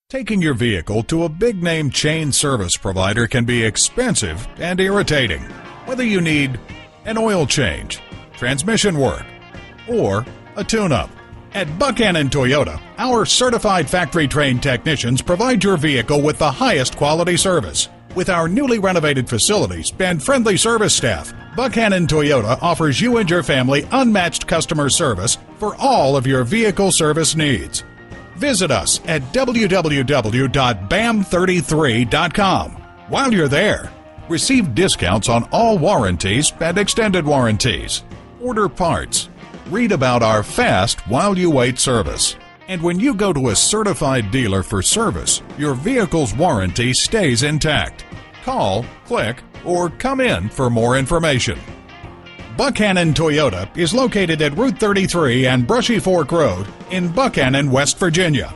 Taking your vehicle to a big-name chain service provider can be expensive and irritating. Whether you need an oil change, transmission work, or a tune-up. At Buckhannon Toyota, our certified factory-trained technicians provide your vehicle with the highest quality service. With our newly renovated facilities and friendly service staff, Buckhannon Toyota offers you and your family unmatched customer service for all of your vehicle service needs. Visit us at www.bam33.com. While you're there, receive discounts on all warranties and extended warranties. Order parts. Read about our fast while you wait service. And when you go to a certified dealer for service, your vehicle's warranty stays intact. Call, click, or come in for more information. Buckhannon Toyota is located at Route 33 and Brushy Fork Road in Buckhannon, West Virginia.